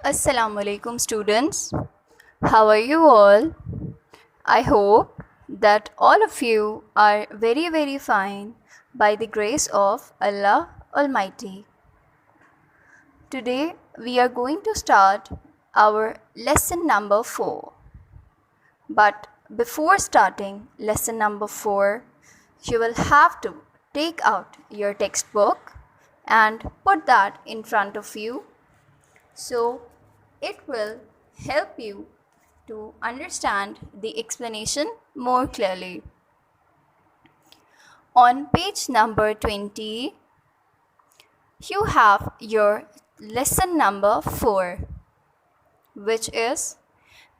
Assalamu alaikum students. How are you all? I hope that all of you are very fine by the grace of Allah Almighty. Today we are going to start our lesson number 4. But before starting lesson number 4, you will have to take out your textbook and put that in front of you, so it will help you to understand the explanation more clearly. On page number 20, you have your lesson number 4, which is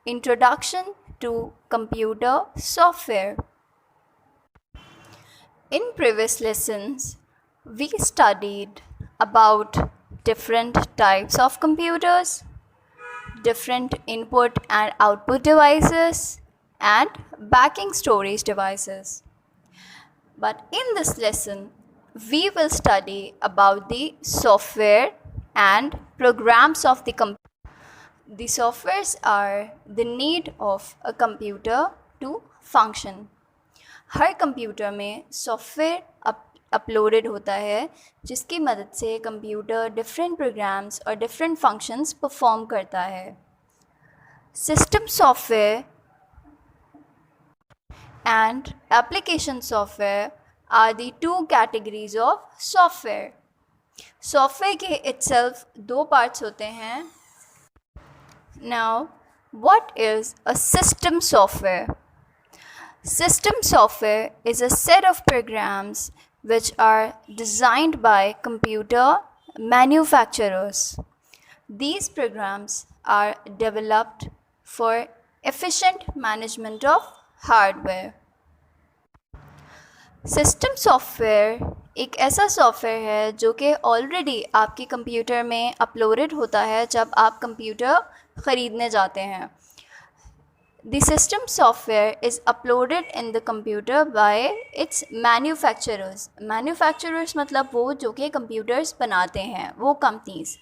Introduction to Computer Software. In previous lessons, we studied about different types of computers, different input and output devices, and backing storage devices. But in this lesson, we will study about the software and programs of the computer. The softwares are the need of a computer to function. Her computer में software uploaded होता है जिसकी मदद से computer different programmes और different functions perform करता है. System software and application software are the two categories of software. Software के itself दो parts होते हैं. Now, what is a system software? System software is a set of programs which are designed by computer manufacturers. These programs are developed for efficient management of hardware. System software एक ऐसा software है जो कि already आपके computer में uploaded होता है जब आप कंप्यूटर ख़रीदने जाते हैं. The system software is uploaded in the computer bye it's manufacturers. Manufacturers मतलब वो जो कि कंप्यूटर्स बनाते हैं, वो कंपनीज़.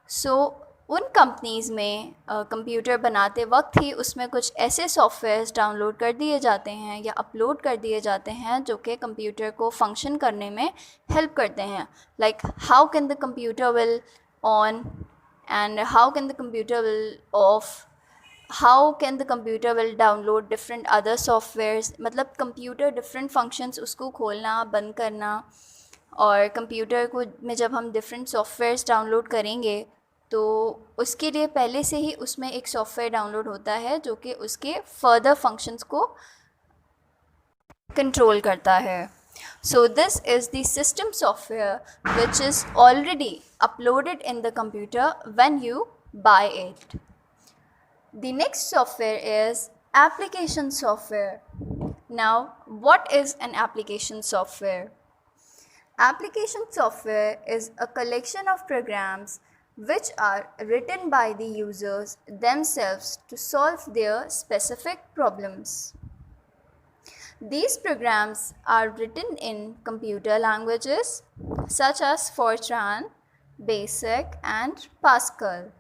सो उन कंपनीज़ में कंप्यूटर बनाते वक्त ही उसमें कुछ ऐसे सॉफ्टवेयर्स डाउनलोड कर दिए जाते हैं या अपलोड कर दिए जाते हैं जो कि कंप्यूटर को फंक्शन करने में हेल्प करते हैं. Like how can the computer will on and how can the computer will of, how can the computer will download different other softwares. मतलब कंप्यूटर डिफरेंट फंक्शंस उसको खोलना बंद करना, और कंप्यूटर को में जब हम डिफरेंट सॉफ्टवेयर्स डाउनलोड करेंगे तो उसके लिए पहले से ही उसमें एक सॉफ्टवेयर डाउनलोड होता है जो कि उसके फर्दर फंक्शंस को कंट्रोल करता है. So this is the system software which is already uploaded in the computer when you buy it. The next software is application software. Now what is an application software? Application software is a collection of programs which are written by the users themselves to solve their specific problems. These programs are written in computer languages such as Fortran, Basic and Pascal.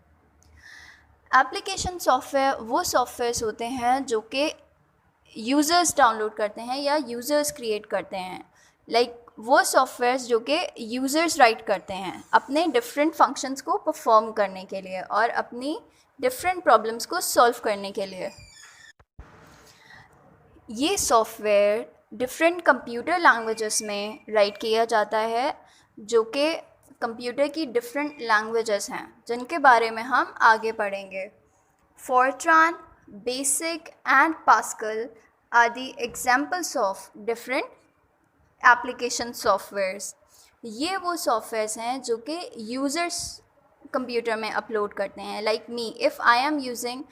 Application software वो softwares होते हैं जो कि users download करते हैं या users create करते हैं. लाइक वो सॉफ्टवेयर्स जो कि यूज़र्स राइट करते हैं अपने डिफरेंट फंक्शंस को परफॉर्म करने के लिए और अपनी डिफरेंट प्रॉब्लम्स को सॉल्व करने के लिए. ये सॉफ्टवेयर डिफरेंट कंप्यूटर लैंग्वेजेस में राइट किया जाता है जो कि कंप्यूटर की डिफरेंट लैंग्वेजेस हैं जिनके बारे में हम आगे पढ़ेंगे. Fortran, Basic and Pascal are the examples of different application softwares. ये वो सॉफ्टवेयर्स हैं जो कि यूज़र्स कंप्यूटर में अपलोड करते हैं. Like me, if I am using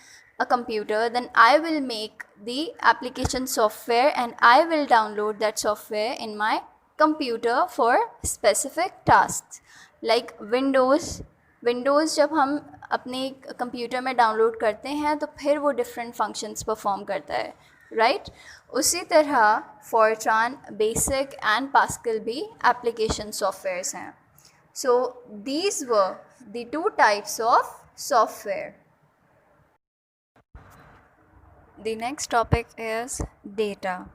a computer, then I will make the application software and I will download that software in my computer for specific tasks. Like Windows जब हम अपने computer में download करते हैं तो फिर वो different functions perform करता है, राइट? उसी तरह Fortran, Basic and Pascal भी एप्लीकेशन सॉफ्टवेयर्स हैं. So these were the two types of software. The next topic is data.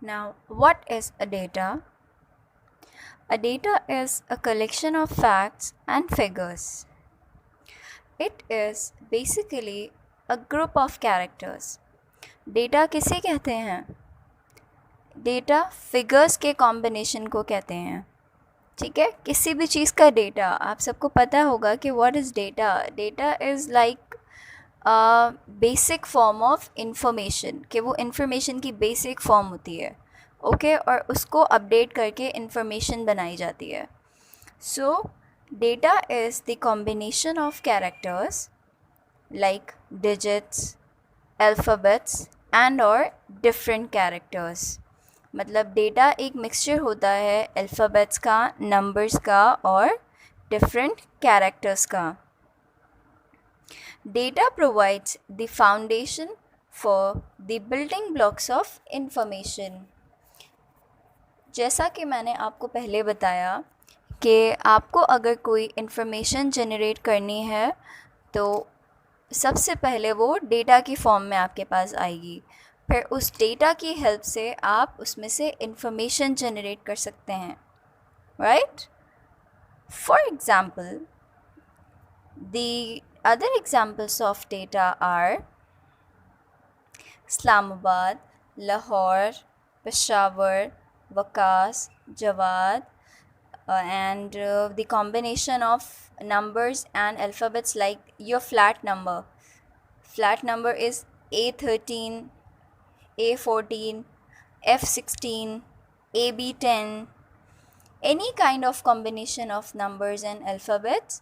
Now, what is a data? A data is a collection of facts and figures. It is basically a group of characters. Data किसे कहते हैं? Data figures के combination को कहते हैं. ठीक है, किसी भी चीज़ का डेटा, आप सबको पता होगा कि what is data. Data is like basic form of information, कि वो इंफॉर्मेशन की बेसिक फॉर्म होती है. ओके, और उसको अपडेट करके इंफॉर्मेशन बनाई जाती है. सो data is the combination of characters like digits, alphabets and or different characters. मतलब डेटा एक मिक्सचर होता है अल्फ़ाबेट्स का, नंबर्स का और डिफरेंट कैरेक्टर्स का. Data provides the foundation for the building blocks of information. जैसा कि मैंने आपको पहले बताया कि आपको अगर कोई इंफॉर्मेशन जनरेट करनी है तो सबसे पहले वो डेटा की फॉर्म में आपके पास आएगी. फिर उस डेटा की हेल्प से आप उसमें से इंफॉर्मेशन जनरेट कर सकते हैं, right? For example, the other examples of data are Islamabad, Lahore, Peshawar, Waqas, Jawad, and the combination of numbers and alphabets, like your flat number. Flat number is A13, A14, F16, AB10. Any kind of combination of numbers and alphabets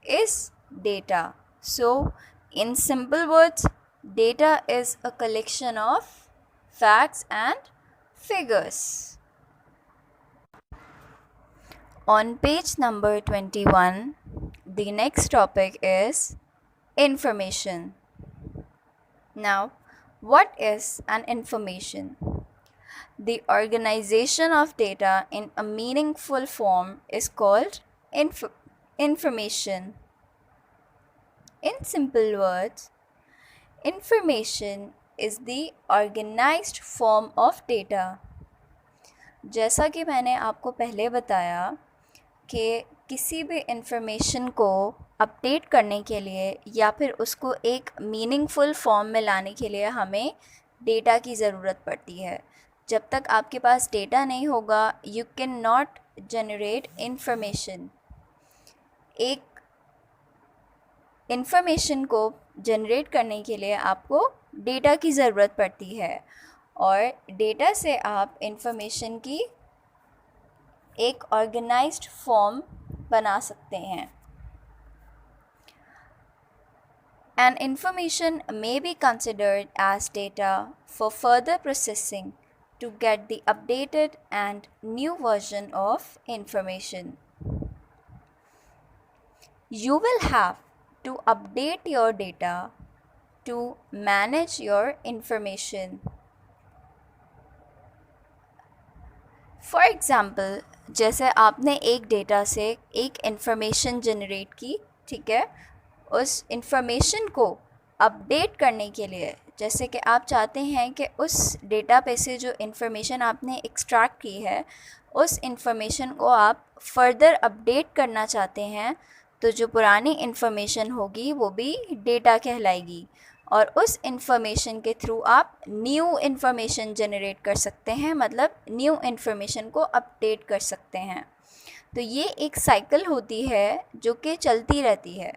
is data. So in simple words, data is a collection of facts and figures. On page number 21, the next topic is information. Now, what is an information? The organization of data in a meaningful form is called information. In simple words, information is the organized form of data. जैसा कि मैंने आपको पहले बताया कि किसी भी information को अपडेट करने के लिए या फिर उसको एक मीनिंगफुल फॉर्म में लाने के लिए हमें डेटा की ज़रूरत पड़ती है. जब तक आपके पास डेटा नहीं होगा, you can not generate information. एक इंफॉर्मेशन को जनरेट करने के लिए आपको डेटा की ज़रूरत पड़ती है, और डेटा से आप इंफॉर्मेशन की एक ऑर्गेनाइज्ड फॉर्म बना सकते हैं. An information may be considered as data for further processing to get the updated and new version of information. You will have to update your data to manage your information. For example, जैसे आपने एक data से एक information generate की, ठीक है, उस information को अपडेट करने के लिए, जैसे कि आप चाहते हैं कि उस डेटा पे से जो इंफॉर्मेशन आपने एक्सट्रैक्ट की है उस इंफॉर्मेशन को आप फर्दर अपडेट करना चाहते हैं, तो जो पुरानी इंफॉर्मेशन होगी वो भी डेटा कहलाएगी, और उस इंफॉर्मेशन के थ्रू आप न्यू इंफॉर्मेशन जनरेट कर सकते हैं, मतलब न्यू इंफॉर्मेशन को अपडेट कर सकते हैं. तो ये एक साइकिल होती है जो कि चलती रहती है,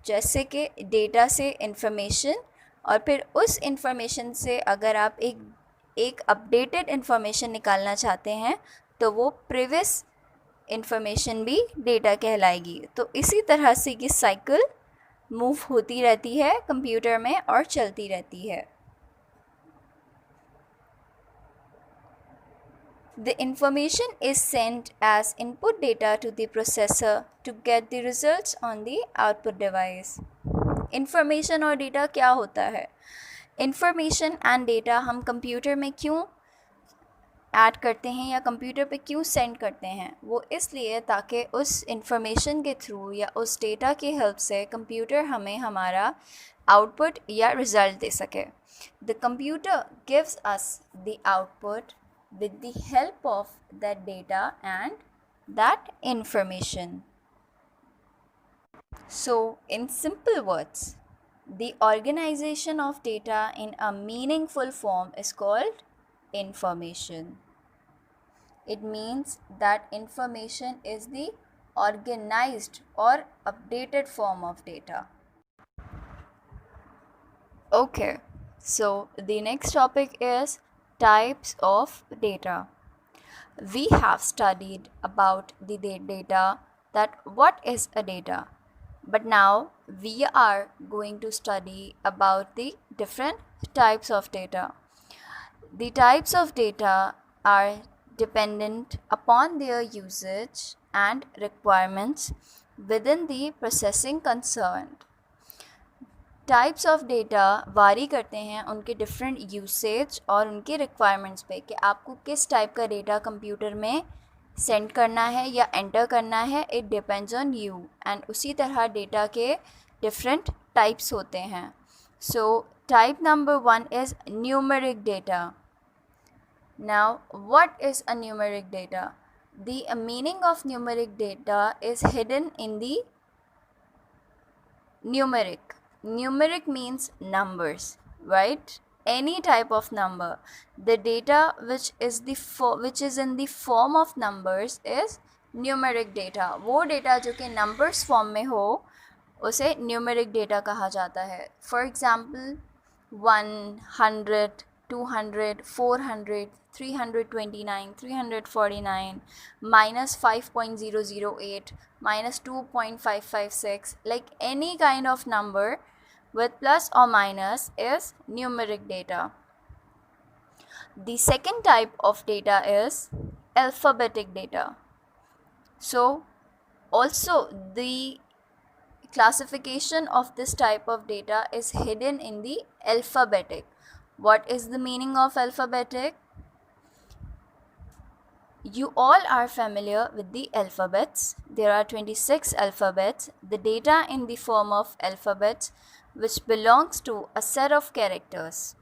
जैसे कि डेटा से इंफॉर्मेशन, और फिर उस इंफॉर्मेशन से अगर आप एक अपडेटेड इंफॉर्मेशन निकालना चाहते हैं तो वो प्रीवियस इंफॉर्मेशन भी डेटा कहलाएगी. तो इसी तरह से ये साइकिल मूव होती रहती है कंप्यूटर में और चलती रहती है. The information is sent as input data to the processor to get the results on the output device. Information और data क्या होता है? Information and data हम कंप्यूटर में क्यों ऐड करते हैं या कंप्यूटर पे क्यों सेंड करते हैं, वो इसलिए ताकि उस इंफॉर्मेशन के थ्रू या उस डेटा की हेल्प से कंप्यूटर हमें हमारा आउटपुट या रिज़ल्ट दे सके. The computer gives us the output with the help of that data and that information. So, in simple words, the organization of data in a meaningful form is called information. It means that information is the organized or updated form of data. Okay, so the next topic is types of data. We have studied about the data, that what is a data, but now we are going to study about the different types of data. The types of data are dependent upon their usage and requirements within the processing concerned. Types of data वारी करते हैं उनके different usage और उनके requirements पे कि आपको किस टाइप का डेटा कंप्यूटर में सेंड करना है या एंटर करना है. It depends on you. And उसी तरह डेटा के डिफरेंट टाइप्स होते हैं. So type number 1 is numeric data. Now what is a numeric data? The meaning of numeric data is hidden in the numeric. Numeric means numbers, right? Any type of number. The data which is in the form of numbers is numeric data. वो data जो कि numbers form में हो उसे numeric data कहा जाता है. For example, 100, 200, 400, 329, 349, -5.008, -2.556, like any kind of number with plus or minus is numeric data. The second type of data is alphabetic data. So also the classification of this type of data is hidden in the alphabetic. What is the meaning of alphabetic? You all are familiar with the alphabets. There are 26 alphabets. The data in the form of alphabets which belongs to a set of characters.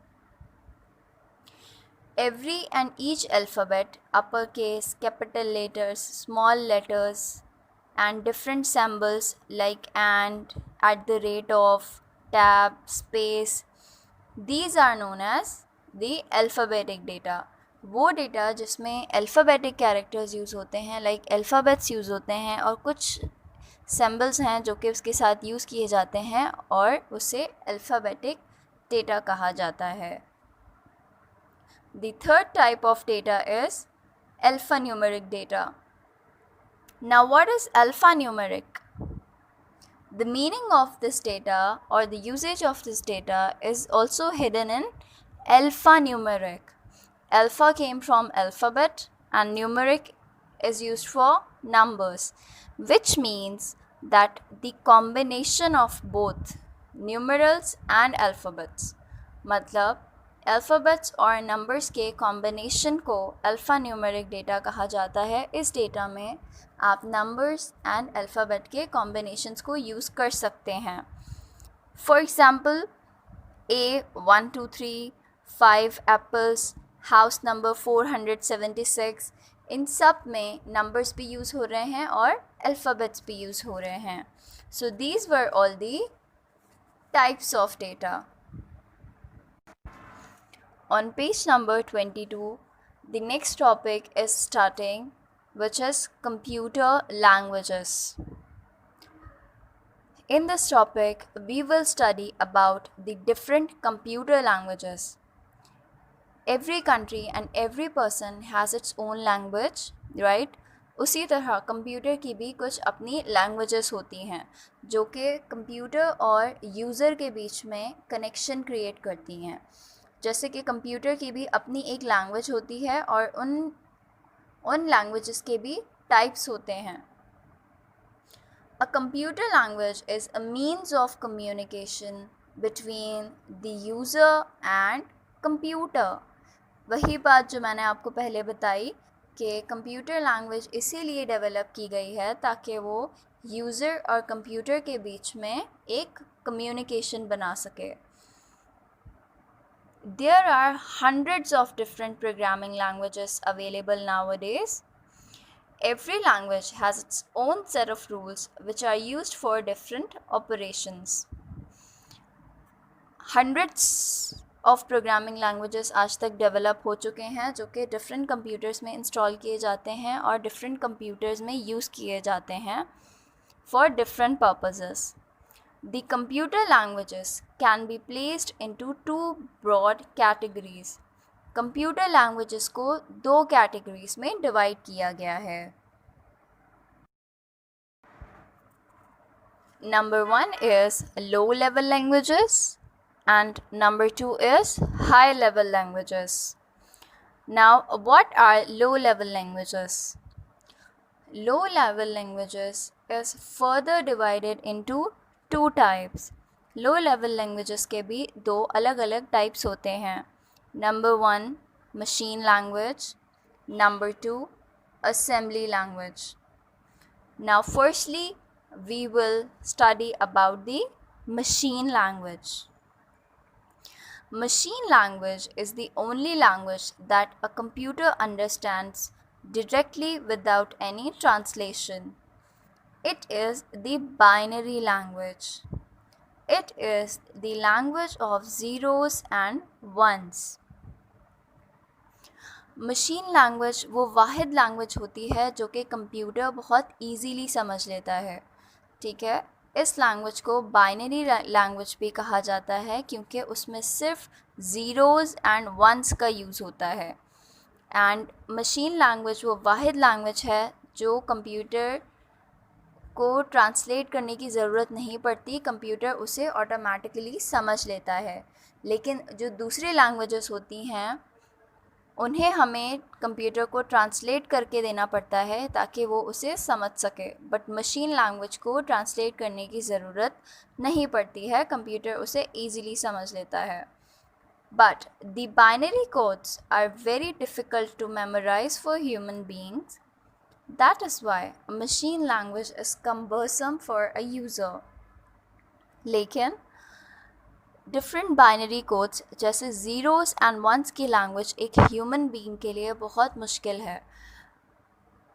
Every and each alphabet, uppercase, capital letters, small letters, and different symbols like and, at the rate of, tab, space, these are known as the alphabetic data. वो data जिसमें alphabetic characters use होते हैं, like alphabets use होते हैं और कुछ symbols हैं जो कि उसके साथ यूज़ किए जाते हैं और उसे अल्फ़ाबेटिक डेटा कहा जाता है. The third type of data is alphanumeric data. Now what is alphanumeric? The meaning of this data or the usage of this data is also hidden in alphanumeric. Alpha came from alphabet and numeric is used for numbers, which means that the combination of both numerals and alphabets, मतलब alphabets और numbers के combination को alphanumeric data कहा जाता है. इस data में आप numbers and alphabet के combinations को use कर सकते हैं. For example, A 1 2 3, 5 apples, house number 476, इन सब में numbers भी use हो रहे हैं और alphabets भी use हो रहे हैं. So these were all the types of data. On page number 22, the next topic is starting, which is computer languages. In this topic, we will study about the different computer languages. Every country and every person has its own language, right? उसी तरह computer की भी कुछ अपनी languages होती हैं जो कि कंप्यूटर और यूज़र के बीच में कनेक्शन क्रिएट करती हैं. जैसे कि कंप्यूटर की भी अपनी एक लैंग्वेज होती है और उन लैंग्वेजेस के भी टाइप्स होते हैं. A computer language is a means of communication between the user and computer. वही बात जो मैंने आपको पहले बताई कि कंप्यूटर लैंग्वेज इसीलिए डेवलप की गई है ताकि वो यूज़र और कंप्यूटर के बीच में एक कम्युनिकेशन बना सके. There are hundreds of different programming languages available nowadays. Every language has its own set of rules which are used for different operations. Hundreds of programming languages आज तक डेवलप हो चुके हैं जो कि डिफरेंट कंप्यूटर्स में इंस्टॉल किए जाते हैं और डिफरेंट कंप्यूटर्स में यूज़ किए जाते हैं for different purposes. The computer languages can be placed into two broad categories. Computer languages को दो categories में divide किया गया है. Number 1 is low level languages and number 2 is high level languages. Now, what are low level languages? Low level languages is further divided into two types. Low level languages के भी दो अलग अलग types होते हैं. Number 1 machine language, number 2 assembly language. Now firstly we will study about the machine language. Machine language is the only language that a computer understands directly without any translation. It is the binary language. It is the language of zeros and ones. Machine language वो वाहिद language होती है जो कि computer बहुत easily समझ लेता है. ठीक है, इस लैंग्वेज को बाइनरी लैंग्वेज भी कहा जाता है क्योंकि उसमें सिर्फ ज़ीरोज़ एंड वंस का यूज़ होता है. एंड मशीन लैंग्वेज वो वाहिद लैंग्वेज है जो कंप्यूटर को ट्रांसलेट करने की ज़रूरत नहीं पड़ती, कंप्यूटर उसे ऑटोमेटिकली समझ लेता है. लेकिन जो दूसरी लैंग्वेजेस होती हैं उन्हें हमें कंप्यूटर को ट्रांसलेट करके देना पड़ता है ताकि वो उसे समझ सके. बट मशीन लैंग्वेज को ट्रांसलेट करने की ज़रूरत नहीं पड़ती है, कंप्यूटर उसे ईज़िली समझ लेता है. But the binary codes are very difficult to memorise for human beings. That is why a machine language is cumbersome for a user. लेकिन डिफरेंट बाइनरी कोड्स जैसे ज़ीरोज़ एंड वंस की language एक human being के लिए बहुत मुश्किल है.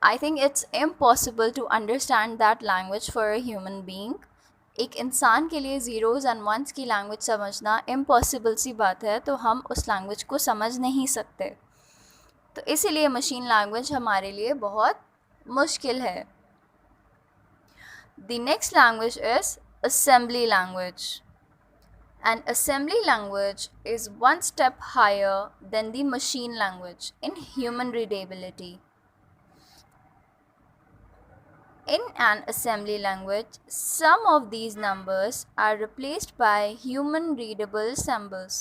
I think it's impossible to understand that language for a human being. एक इंसान के लिए ज़ीरोज़ एंड वंस की लैंग्वेज समझना इम्पॉसिबल सी बात है, तो हम उस लैंग्वेज को समझ नहीं सकते. तो इसीलिए मशीन लैंग्वेज हमारे लिए बहुत मुश्किल है. The next language is assembly language. An assembly language is one step higher than the machine language in human readability. In an assembly language, some of these numbers are replaced by human readable symbols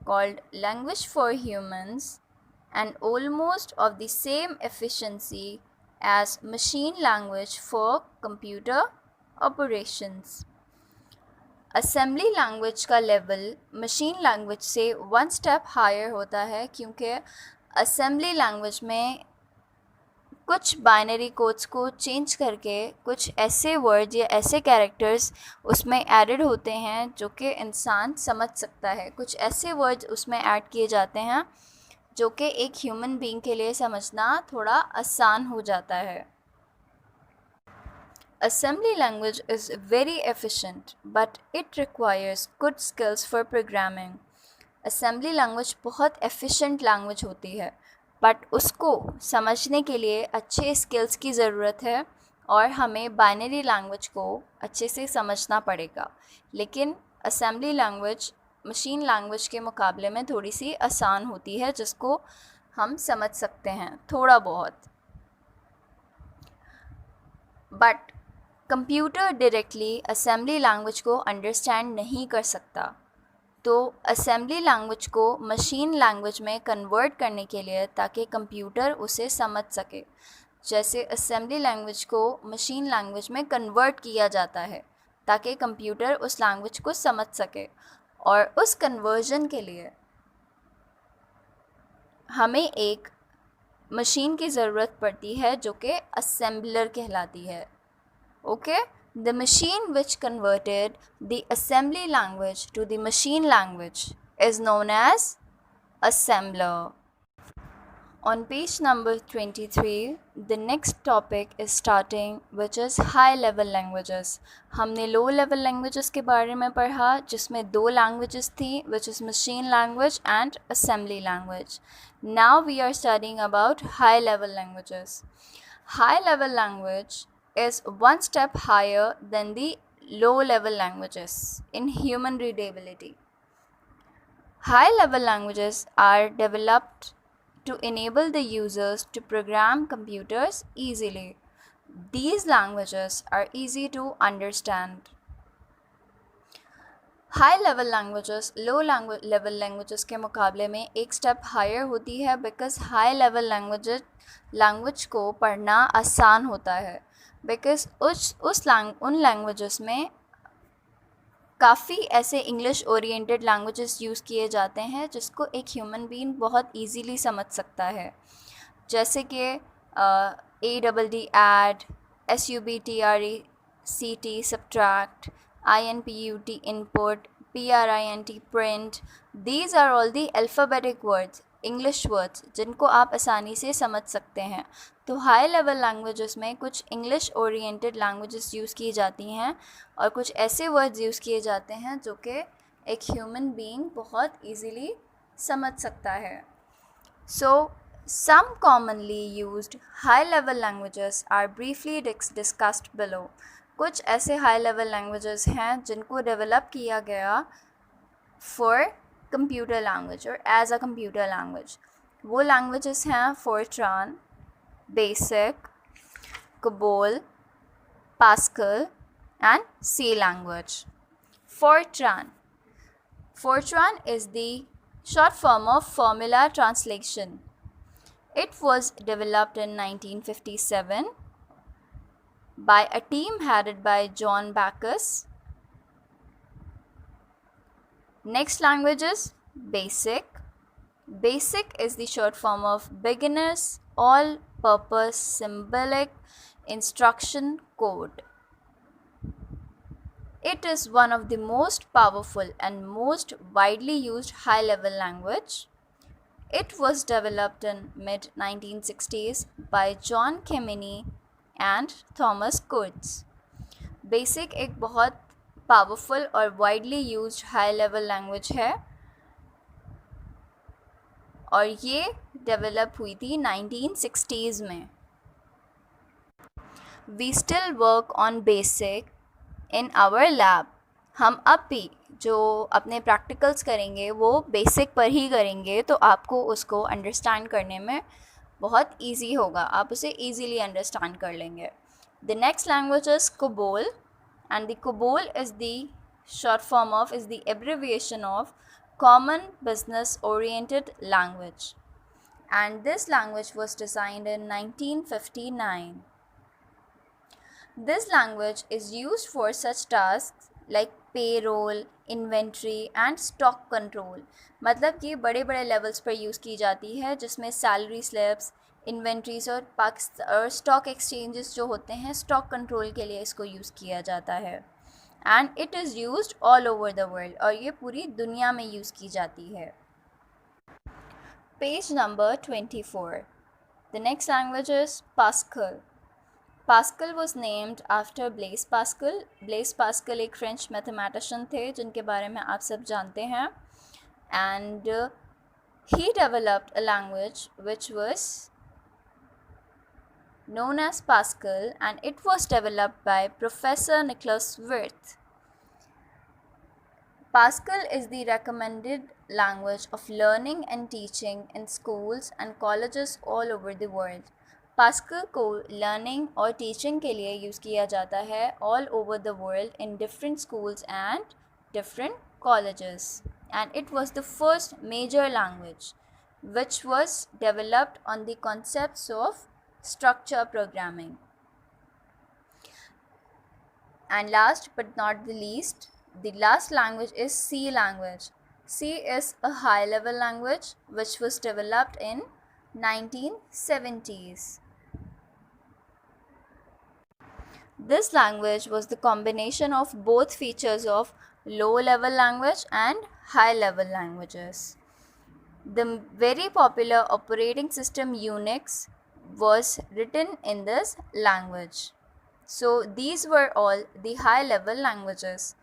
called language for humans and almost of the same efficiency as machine language for computer operations. Assembly language का level machine language से one step higher होता है क्योंकि assembly language में कुछ binary codes को change करके कुछ ऐसे वर्ड या ऐसे कैरेक्टर्स उसमें एडेड होते हैं जो कि इंसान समझ सकता है. कुछ ऐसे वर्ड्स उसमें ऐड किए जाते हैं जो कि एक ह्यूमन बीइंग के लिए समझना थोड़ा आसान हो जाता है. Assembly language is very efficient, but it requires good skills for programming. Assembly language बहुत efficient language होती है, but उसको समझने के लिए अच्छे skills की ज़रूरत है और हमें binary language को अच्छे से समझना पड़ेगा. लेकिन assembly language machine language के मुकाबले में थोड़ी सी आसान होती है जिसको हम समझ सकते हैं थोड़ा बहुत. But computer directly assembly language को अंडरस्टैंड नहीं कर सकता, तो असेंबली लैंग्वेज को मशीन लैंग्वेज में कन्वर्ट करने के लिए ताकि कंप्यूटर उसे समझ सके, जैसे असेंबली लैंग्वेज को मशीन लैंग्वेज में कन्वर्ट किया जाता है ताकि कंप्यूटर उस लैंग्वेज को समझ सके. और उस कन्वर्जन के लिए हमें एक मशीन की ज़रूरत पड़ती है जो कि असेंबलर कहलाती है. Okay, the machine which converted the assembly language to the machine language is known as assembler. On page number 23, the next topic is starting, which is high level languages. हमने low level languages के बारे में पढ़ा जिसमें दो languages थी, which is machine language and assembly language. Now we are studying about high level languages. High level language is one step higher than the low level languages in human readability. High level languages are developed to enable the users to program computers easily. These languages are easy to understand. High level languages low level languages के मुकाबले में एक step higher होती है because high level language को पढ़ना आसान होता है बिकॉज उन लैंग्वेजेस में काफ़ी ऐसे इंग्लिश ओरिएंटेड लैंग्वेजेस यूज़ किए जाते हैं जिसको एक ह्यूमन बीइंग बहुत इजीली समझ सकता है, जैसे कि ADD add, SUBTRECT subtract, INPUT input, PRINT print. These are all the alphabetic words, English words जिनको आप आसानी से समझ सकते हैं. तो हाई लेवल लैंग्वेजेस में कुछ इंग्लिश ओरिएंटेड लैंग्वेजेस यूज़ की जाती हैं और कुछ ऐसे वर्ड्स यूज़ किए जाते हैं जो कि एक ह्यूमन बीइंग बहुत इजीली समझ सकता है. So some commonly used high level languages are briefly discussed below. कुछ ऐसे हाई लेवल लैंग्वेजेस हैं जिनको डेवलप किया गया फॉर कंप्यूटर लैंग्वेज और एज अ कंप्यूटर लैंग्वेज. वो लैंग्वेजेस हैं Fortran, basic, COBOL, Pascal and C language. Fortran. Fortran is the short form of formula translation. It was developed in 1957 by a team headed by John Backus. Next language is Basic. Basic is the short form of Beginner's All-Purpose Symbolic Instruction Code. It is one of the most powerful and most widely used high-level language. It was developed in mid-1960s by John Kemeny and Thomas Coates. Basic एक बहुत powerful और widely used high level language है और ये develop हुई थी 1960s में. We still work on BASIC in our lab. हम अब भी जो अपने प्रैक्टिकल्स करेंगे वो बेसिक पर ही करेंगे, तो आपको उसको अंडरस्टैंड करने में बहुत ईजी होगा, आप उसे ईजीली अंडरस्टैंड कर लेंगे. The next language is COBOL and the COBOL is the short form of, is the abbreviation of Common Business Oriented Language, and this language was designed in 1959. This language is used for such tasks like payroll, inventory and stock control. मतलब कि बड़े बड़े levels पर use की जाती है जिसमें salary slips, inventories और स्टॉक एक्सचेंजेस जो होते हैं स्टॉक कंट्रोल के लिए इसको यूज़ किया जाता है. And it is used all over the world और ये पूरी दुनिया में यूज़ की जाती है. Page number 24. The next language is Pascal. Pascal was named after Blaise Pascal. Blaise Pascal एक फ्रेंच मैथमेटिशियन थे जिनके बारे में आप सब जानते हैं. And he developed a language which was known as Pascal, and it was developed by Professor Nicholas Wirth. Pascal is the recommended language of learning and teaching in schools and colleges all over the world. Pascal को learning और teaching के लिए use किया जाता है all over the world in different schools and different colleges. And it was the first major language which was developed on the concepts of structure programming. And last but not the least, the last language is C language. C is a high-level language which was developed in 1970s. This language was the combination of both features of low-level language and high-level languages. The very popular operating system Unix was written in this language. So these were all the high-level languages.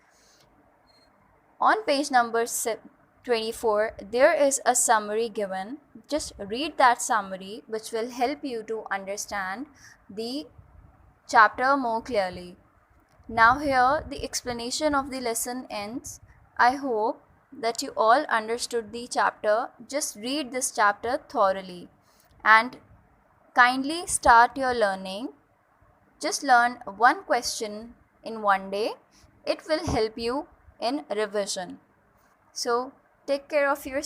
On page number 24, there is a summary given. Just read that summary, which will help you to understand the chapter more clearly. Now here the explanation of the lesson ends. I hope that you all understood the chapter. Just read this chapter thoroughly and kindly start your learning. Just learn one question in one day. It will help you in revision. So take care of yourself.